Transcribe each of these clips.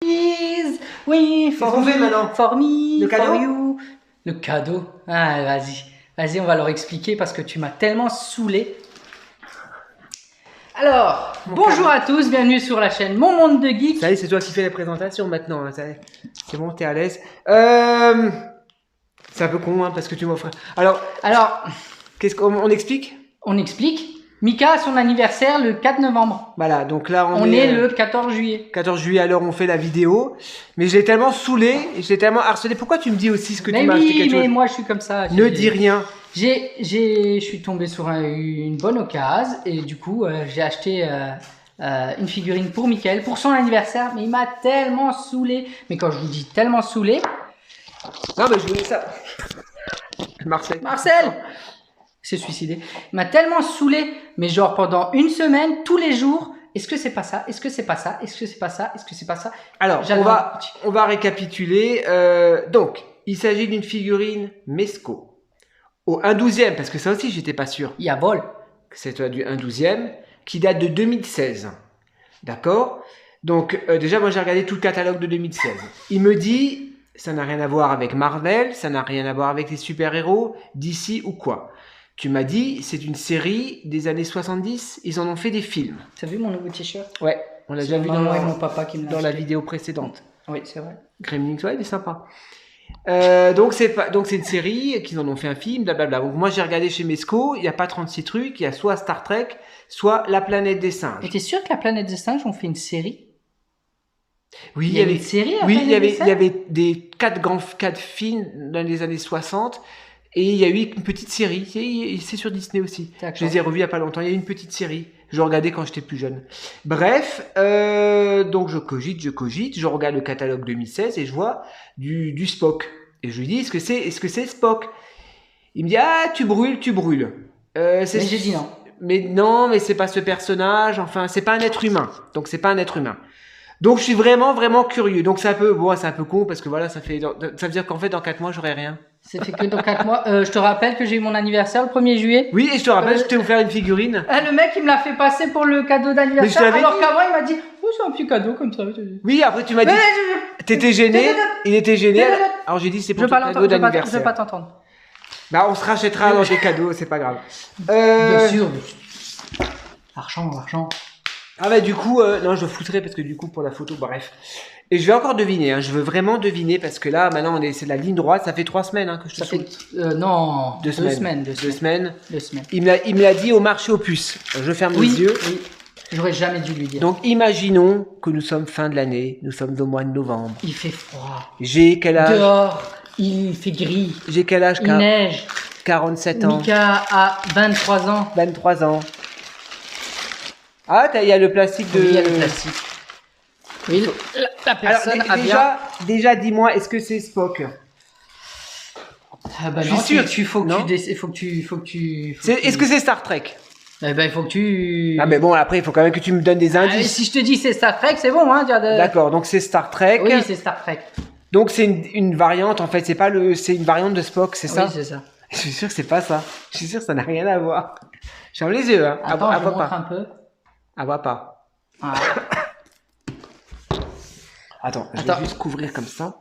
Oui, Qu'est-ce qu'on fait maintenant? For me, Le cadeau? for you. Le cadeau. Ah, vas-y. Vas-y, on va leur expliquer parce que tu m'as tellement saoulé. Alors, bonjour à tous, bienvenue sur la chaîne Mon Monde de Geek. Ça y est, c'est toi qui fais la présentation maintenant. Hein, ça y est. C'est bon, t'es à l'aise. C'est un peu con, hein, parce que tu m'offres. Alors, qu'est-ce qu'on explique? On explique. Mika a son anniversaire le 4 novembre. Voilà, donc là, On est le 14 juillet. 14 juillet, alors on fait la vidéo. Mais je l'ai tellement saoulé, je l'ai tellement harcelé. Pourquoi tu me dis aussi ce que tu m'as acheté quelque chose? Mais moi, je suis comme ça. Ne dis rien. Je suis tombé sur une bonne occasion et du coup, j'ai acheté une figurine pour Mickaël pour son anniversaire. Mais il m'a tellement saoulé. Mais quand je vous dis tellement saoulé... Non, mais je voulais ça. Marcel s'est suicidé. Il m'a tellement saoulé, mais genre pendant une semaine, tous les jours, est-ce que c'est pas ça? Est-ce que c'est pas ça? Est-ce que c'est pas ça? Est-ce que c'est pas ça? Alors, on va récapituler. Donc, il s'agit d'une figurine Mesco. Au 1/12e, parce que ça aussi, j'étais pas sûr. Il y a vol. C'est du 1/12e, qui date de 2016. D'accord? Donc, déjà, moi, j'ai regardé tout le catalogue de 2016. Il me dit, ça n'a rien à voir avec Marvel, ça n'a rien à voir avec les super-héros, DC ou quoi. Tu m'as dit, c'est une série des années 70, ils en ont fait des films. T'as vu mon nouveau t-shirt? Ouais, on l'a déjà vu moi et mon papa qui me l'a dans la vidéo précédente. Oui, c'est vrai. Gremlins, ouais, il est sympa. Donc c'est une série qu'ils en ont fait un film, blablabla. Donc moi j'ai regardé chez Mesco, il n'y a pas 36 trucs, il y a soit Star Trek, soit La Planète des Singes. Et t'es sûr que La Planète des Singes ont fait une série? Oui, il y avait une série. Oui, il y avait des 4 films dans les années 60. Et il y a eu une petite série, c'est sur Disney aussi. Je les ai revus il n'y a pas longtemps, il y a eu une petite série. Je regardais quand j'étais plus jeune. Bref, donc je cogite, je regarde le catalogue 2016 et je vois du Spock. Et je lui dis, est-ce que c'est Spock? Il me dit, ah, tu brûles. Mais j'ai dit non. Mais non, mais c'est pas ce personnage, enfin, c'est pas un être humain. Donc c'est pas un être humain. Donc je suis vraiment curieux. Donc c'est un peu con parce que voilà, ça veut dire qu'en fait dans 4 mois j'aurai rien. C'est fait que dans 4 mois. Je te rappelle que j'ai eu mon anniversaire le 1er juillet. Oui, et je te rappelle, je t'ai offert une figurine. Le mec il me l'a fait passer pour le cadeau d'anniversaire alors qu'avant il m'a dit oh c'est un petit cadeau comme ça. Oui, après tu m'as dit t'étais gêné, il était gêné. Alors j'ai dit c'est pour ton cadeau d'anniversaire. Je vais pas t'entendre. Bah on se rachètera dans des cadeaux, c'est pas grave. Bien sûr. Argent. Ah bah du coup, non je foutrais parce que du coup pour la photo, bref. Et je vais encore deviner, hein, je veux vraiment deviner parce que là maintenant c'est de la ligne droite, ça fait 3 semaines hein, que je te saoule. Non, 2 semaines. 2 semaines. Il me l'a dit au marché aux puces. Je ferme les yeux. Oui. J'aurais jamais dû lui dire. Donc imaginons que nous sommes fin de l'année, nous sommes au mois de novembre. Il fait froid. J'ai quel âge? Dehors, il fait gris. J'ai quel âge? Il neige. 47 ans. Mika a 23 ans. 23 ans. Ah, il y a le plastique de... Oui, il y a le plastique. Oui, la personne alors, déjà dis-moi, est-ce que c'est Spock? Je suis sûr. Est-ce que c'est Star Trek? Il faut que tu... Ah mais bon, après, il faut quand même que tu me donnes des indices. Si je te dis c'est Star Trek, c'est bon. Hein, D'accord, donc c'est Star Trek. Oui, c'est Star Trek. Donc c'est une variante, en fait, c'est une variante de Spock, c'est ça? Oui, c'est ça. Je suis sûr que c'est pas ça. Je suis sûr que ça n'a rien à voir. Ferme les yeux, hein. Attends, je montre un peu. Ah, voit pas. Ah. Attends, je vais juste couvrir comme ça.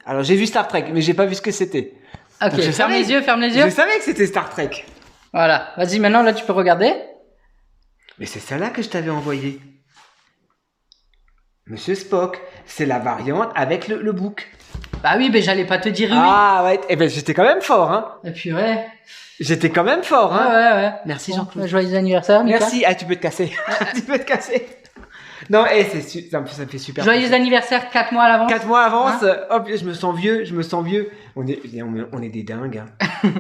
Alors, j'ai vu Star Trek, mais j'ai pas vu ce que c'était. Ok, donc, ferme les yeux. Je savais que c'était Star Trek. Voilà, vas-y, maintenant, là, tu peux regarder. Mais c'est celle-là que je t'avais envoyé. Monsieur Spock, c'est la variante avec le bouc. Bah oui, mais j'allais pas te dire oui. Ah ouais, eh ben j'étais quand même fort, hein. Et puis ouais. J'étais quand même fort, hein. Ouais. Merci Jean-Claude. Joyeux anniversaire, Mika. Merci. Ah, tu peux te casser. Tu peux te casser. Non, ça me fait super. Joyeux anniversaire 4 mois à l'avance. 4 mois à l'avance. Hop, je me sens vieux. On est des dingues. Hein.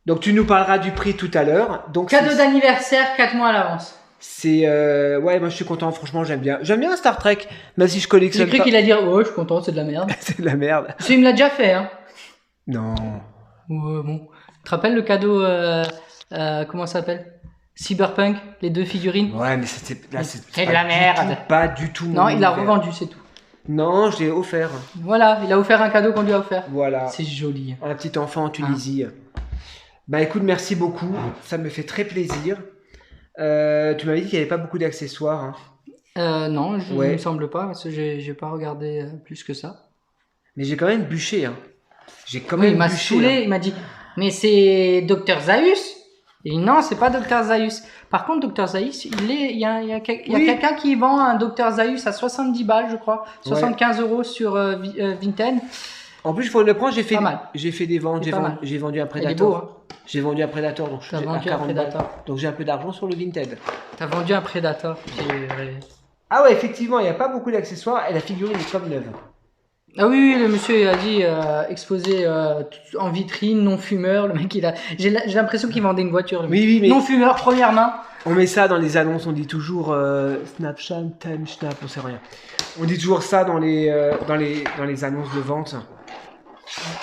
Donc tu nous parleras du prix tout à l'heure. Donc cadeau d'anniversaire 4 mois à l'avance. C'est ouais, moi je suis content. Franchement, j'aime bien Star Trek. Même si je collectionne. J'ai cru qu'il allait dire ouais, je suis content, c'est de la merde. C'est de la merde. Il me l'a déjà fait, hein. Non. Ouais, bon. Tu te rappelles le cadeau comment ça s'appelle? Cyberpunk, les 2 figurines. Ouais, mais c'est de la merde. Pas du tout. Non, il l'a revendu, c'est tout. Non, je l'ai offert. Voilà, il a offert un cadeau qu'on lui a offert. Voilà. C'est joli. Un petit enfant en Tunisie. Bah écoute, merci beaucoup. Ça me fait très plaisir. Tu m'avais dit qu'il n'y avait pas beaucoup d'accessoires. Hein. Non, il Ouais. me semble pas, parce que j'ai pas regardé plus que ça. Mais j'ai quand même bûché, hein. J'ai quand Oui, il même m'a bûché, saoulé, hein. il m'a dit, mais c'est Dr Zaius? Et non, c'est pas Dr Zaius. Par contre, Dr Zaius, il y a Oui. quelqu'un qui vend un Dr Zaius à 70 balles, je crois, Ouais. 75 € sur Vinted. En plus, il faut le prendre, j'ai Pas mal. fait des ventes, C'est pas mal. j'ai vendu un Il est Predator. beau, hein. J'ai vendu un Predator, donc je T'as suis à vendu un 40 balles. Predator. Donc j'ai un peu d'argent sur le Vinted. T'as vendu un Predator. Ah ouais, effectivement, il n'y a pas beaucoup d'accessoires et la figurine est comme neuve. Ah oui, le monsieur a dit exposé en vitrine, non fumeur. Le mec, j'ai l'impression qu'il vendait une voiture. Oui, mais non fumeur, première main. on met ça dans les annonces, on dit toujours Snapchat, Time Snap, on sait rien. On dit toujours ça dans les annonces de vente.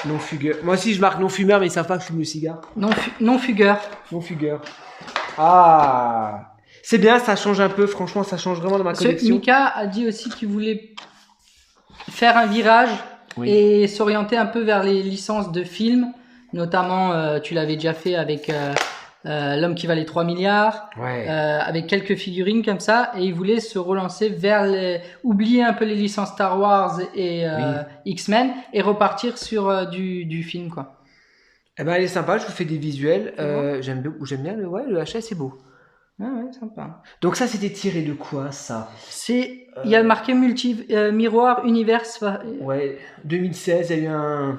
Non fugueur. Moi aussi, je marque non fumeur, mais ils savent pas que je fume le cigare. Non fugueur. Non fugueur. Ah, c'est bien, ça change un peu. Franchement, ça change vraiment dans ma collection. Mika a dit aussi qu'il voulait faire un virage et s'orienter un peu vers les licences de films, notamment tu l'avais déjà fait avec L'homme qui valait 3 milliards, avec quelques figurines comme ça, et il voulait se relancer vers oublier un peu les licences Star Wars et X-Men et repartir sur du film, quoi. Eh ben, elle est sympa, je vous fais des visuels. J'aime bien le HS, c'est beau. Ah ouais, sympa. Donc ça, c'était tiré de quoi, ça? Il y a marqué Miroir Universe. Ouais, 2016, il y a eu un...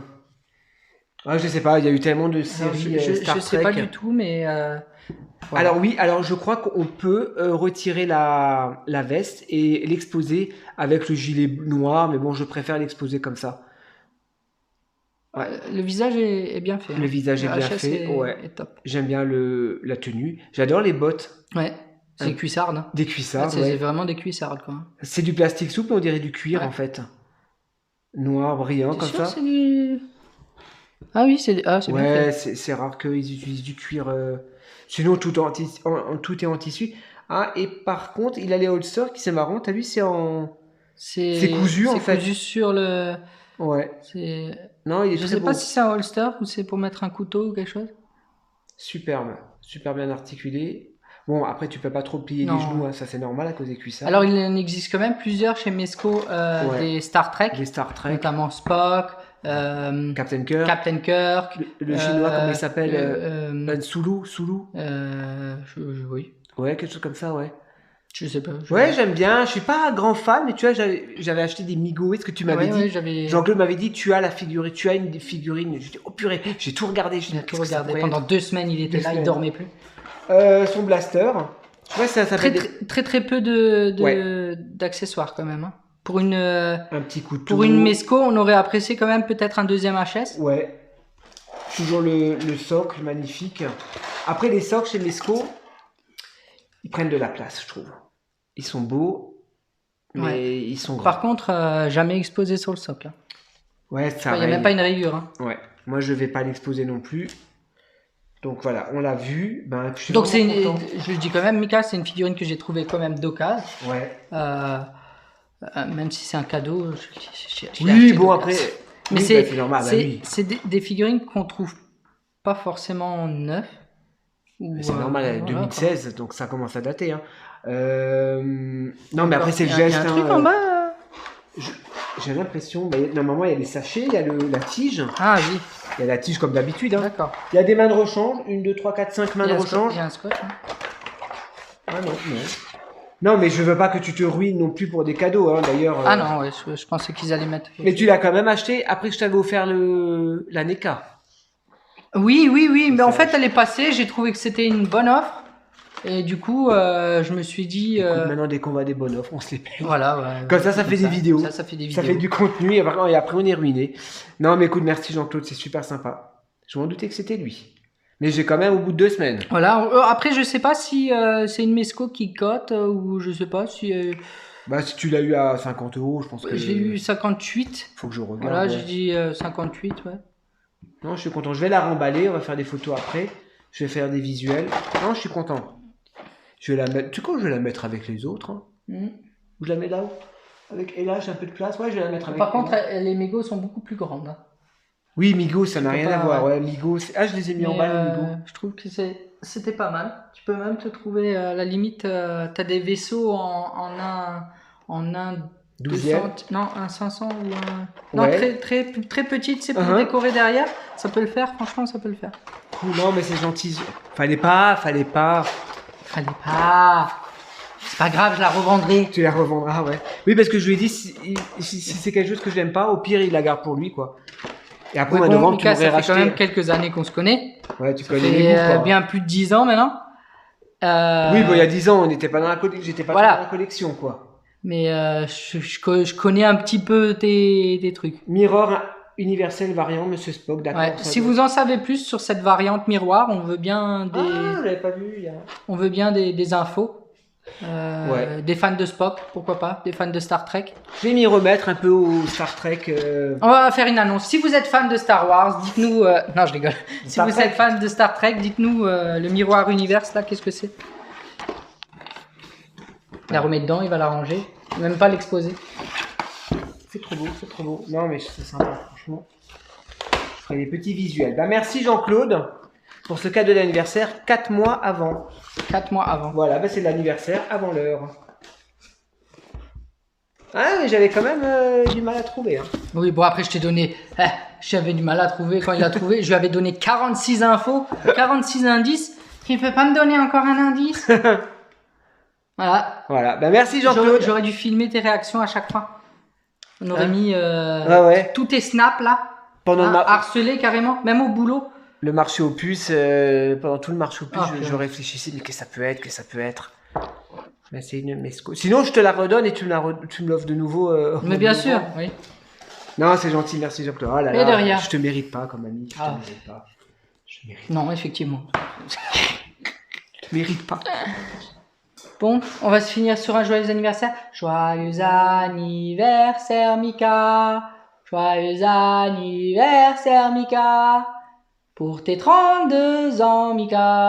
Ah, je sais pas, il y a eu tellement de séries Star Trek. Je sais pas du tout, mais... voilà. Alors je crois qu'on peut retirer la veste et l'exposer avec le gilet noir, mais bon, je préfère l'exposer comme ça. Ouais. Le visage est bien fait. Le visage est bien fait, est top. J'aime bien la tenue. J'adore les bottes. Ouais, c'est des cuissardes. Hein. Des cuissardes, c'est vraiment des cuissardes, quoi. C'est du plastique souple, mais on dirait du cuir, en fait. Noir, brillant, comme ça. C'est du... Ah oui, c'est bien fait. Ouais, c'est rare qu'ils utilisent du cuir. Sinon, tout est en tissu. Ah, et par contre, il a les holsters qui c'est marrant. T'as vu, c'est cousu, en fait. C'est cousu sur le... Ouais. Non, il est Je sais pas si c'est un holster ou c'est pour mettre un couteau ou quelque chose. Superbe. Super bien articulé. Bon, après, tu peux pas trop plier les genoux, hein, ça c'est normal à cause des cuissards. Alors, il en existe quand même plusieurs chez Mesco des Star Trek. Des Star Trek. Notamment Spock, Captain Kirk. Le chinois, comment il s'appelle Sulu. Oui. Ouais, quelque chose comme ça, ouais. Je sais pas. Ouais, j'aime bien. Je suis pas un grand fan, mais tu vois, j'avais acheté des Migo. Est-ce que tu m'avais dit Jean-Claude m'avait dit, tu as une des figurines. J'ai dit, oh purée, j'ai tout regardé. J'ai tout regardé. Pendant 2 semaines, il était là, il dormait plus. Son blaster. Tu vois, ça fait très peu d'accessoires quand même. Hein. Pour un petit couteau. Pour une Mesco, on aurait apprécié quand même peut-être un deuxième HS. Ouais. Toujours le socle magnifique. Après, les socles chez Mesco, ils prennent de la place, je trouve. Ils sont beaux, mais ils sont grands. Par contre, jamais exposé sur le socle. Hein. Ouais, ça. Il n'y a même pas une rayure. Hein. Ouais. Moi, je vais pas l'exposer non plus. Donc voilà, on l'a vu. Ben, je suis donc je dis quand même, Mika, c'est une figurine que j'ai trouvée quand même d'occasion. Ouais. Même si c'est un cadeau. Oui, bon après. Mais c'est normal. C'est des figurines qu'on trouve pas forcément neuves. C'est normal, 2016, donc ça commence à dater. Hein. Non, mais après c'est le geste. Il y a un truc en bas. J'ai l'impression, normalement il y a les sachets, il y a la tige. Ah oui. Il y a la tige comme d'habitude. Hein. D'accord. Il y a des mains de rechange, 1, 2, 3, 4, 5 mains de rechange. Il y a un scotch. Hein. Ah non. Non, mais je veux pas que tu te ruines non plus pour des cadeaux, hein, d'ailleurs. Ah non, ouais, je pensais qu'ils allaient mettre. Mais tu l'as quand même acheté après que je t'avais offert la NECA. Oui, mais en fait elle est passée, j'ai trouvé que c'était une bonne offre. Et du coup, je me suis dit... Écoute, maintenant, dès qu'on va à des bonnes offres, on se les paye. Voilà, ouais. Comme ça fait des vidéos. Ça fait des vidéos. Ça fait du contenu et après, on est ruiné. Non, mais écoute, merci Jean-Claude, c'est super sympa. Je m'en doutais que c'était lui. Mais j'ai quand même au bout de 2 semaines. Voilà, après, je sais pas si c'est une Mesco qui cote ou je sais pas si... si tu l'as eu à 50 €, je pense que... Je l'ai eu 58. Faut que je regarde. Voilà, j'ai dit 58, ouais. Non, je suis content. Je vais la remballer, on va faire des photos après. Je vais faire des visuels. Non, je suis content. Je vais la mettre. Tu sais quoi, je vais la mettre avec les autres. Hein. Ou je la mets là-haut. Et là, j'ai un peu de place. Ouais, je vais la mettre avec. Par contre, les Mego sont beaucoup plus grandes. Hein. Oui, Migo, ça n'a rien à voir. Ouais, Migo. Je les ai mis en bas, les Migo. Je trouve que c'est. c'était pas mal. Tu peux même te trouver, à la limite, t'as des vaisseaux en un 12e. non, un 500 ou un... Non, Ouais. très petite, c'est pour décorer derrière. Ça peut le faire, franchement, ça peut le faire. Non, mais c'est gentil. Fallait pas. Fallait pas. C'est pas grave, je la revendrai. Tu la revendras, ouais. Oui, parce que je lui ai dit, si c'est quelque chose que j'aime pas, au pire, il la garde pour lui, quoi. Et après, Ouais, mois de bon, novembre, tu Mika, m'aurais ça fait racheté. quand même quelques années qu'on se connaît. Ouais, tu Ça connais fait les goûts, quoi. bien plus de 10 ans maintenant. Oui, bon, il y a 10 ans, on n'était pas dans la collection, j'étais pas Voilà. dans la collection, quoi. Mais je connais un petit peu tes trucs. Mirror universel variant, Monsieur Spock, d'accord. Ouais. Si vous en savez plus sur cette variante miroir, on veut bien des, Ah, je l'avais pas vu. on veut bien des infos. Ouais. Des fans de Spock, pourquoi pas, des fans de Star Trek. Je vais m'y remettre un peu au Star Trek. On va faire une annonce. Si vous êtes fan de Star Wars, dites-nous. Non, je rigole. Si Star vous Trek. êtes fan de Star Trek, dites-nous le miroir univers là, qu'est-ce que c'est? La remet dedans, il va la ranger. Même pas l'exposer. C'est trop beau, c'est trop beau. Non, mais c'est sympa, franchement. Je ferai des petits visuels. Bah, merci Jean-Claude pour ce cadeau d'anniversaire 4 mois avant. 4 mois avant. Voilà, bah, c'est l'anniversaire avant l'heure. Ah, mais j'avais quand même du mal à trouver. Hein. Oui, bon, après, je t'ai donné. J'avais du mal à trouver quand il a trouvé. Je lui avais donné 46 infos, 46 indices. Tu peux pas me donner encore un indice? Voilà. Voilà, bah, merci Jean-Claude. J'aurais dû filmer tes réactions à chaque fois. On aurait mis ouais. tous tes snaps là. Pendant harcelé carrément, même au boulot. le marché aux puces, pendant tout le marché aux puces, Ah, je réfléchissais, mais qu'est-ce que ça peut être? Mais c'est une mesco. Sinon, je te la redonne et tu me l'offres de nouveau. Mais bien sûr, oui. Non, c'est gentil, merci Jean-Claude. Oh là Mais là, de rien. je te mérite pas comme ami. Je te mérite pas. Je mérite. Non, effectivement. Je te mérite pas. Bon, on va se finir sur un joyeux anniversaire. Joyeux anniversaire, Mika. Joyeux anniversaire, Mika. Pour tes 32 ans, Mika.